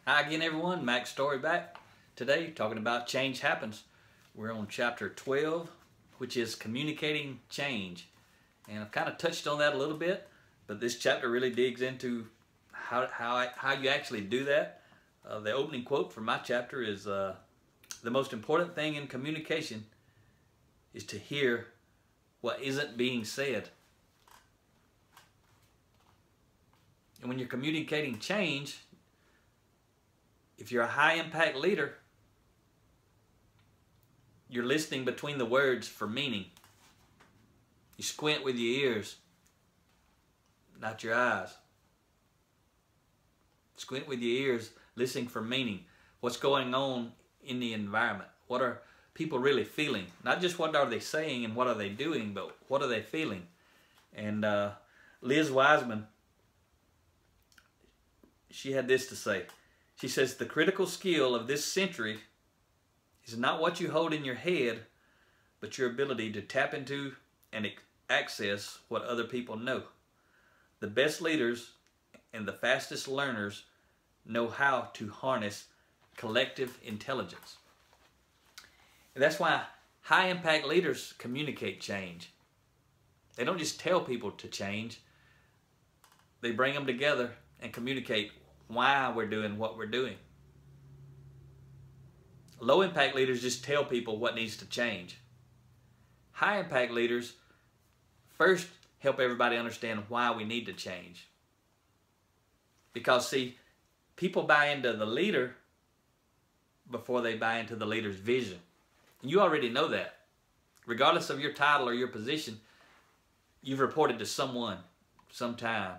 Hi again, everyone. Mack's story back today, talking about change happens. We're on chapter 12, which is communicating change. And I've kind of touched on that a little bit, but this chapter really digs into how you actually do that. The opening quote from my chapter is, the most important thing in communication is to hear what isn't being said. And when you're communicating change, if you're a high impact leader, you're listening between the words for meaning. You squint with your ears, not your eyes. Squint with your ears, listening for meaning. What's going on in the environment? What are people really feeling? Not just what are they saying and what are they doing, but what are they feeling? And Liz Wiseman, she had this to say. She says, the critical skill of this century is not what you hold in your head, but your ability to tap into and access what other people know. The best leaders and the fastest learners know how to harness collective intelligence. And that's why high impact leaders communicate change. They don't just tell people to change. They bring them together and communicate why we're doing what we're doing. Low impact leaders just tell people what needs to change. High impact leaders first help everybody understand why we need to change. Because see, people buy into the leader before they buy into the leader's vision. You already know that. Regardless of your title or your position, you've reported to someone sometime.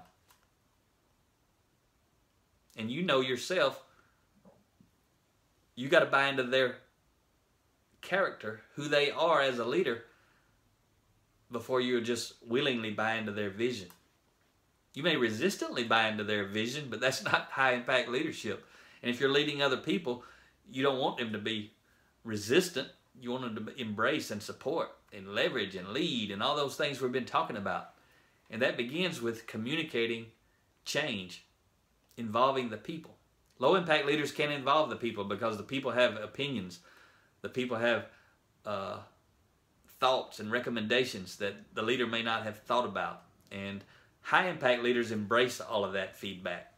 And you know yourself, you got to buy into their character, who they are as a leader, before you just willingly buy into their vision. You may resistantly buy into their vision, but that's not high impact leadership. And if you're leading other people, you don't want them to be resistant. You want them to embrace and support and leverage and lead and all those things we've been talking about. And that begins with communicating change, involving the people. Low impact leaders can't involve the people because the people have opinions. The people have thoughts and recommendations that the leader may not have thought about. And high impact leaders embrace all of that feedback.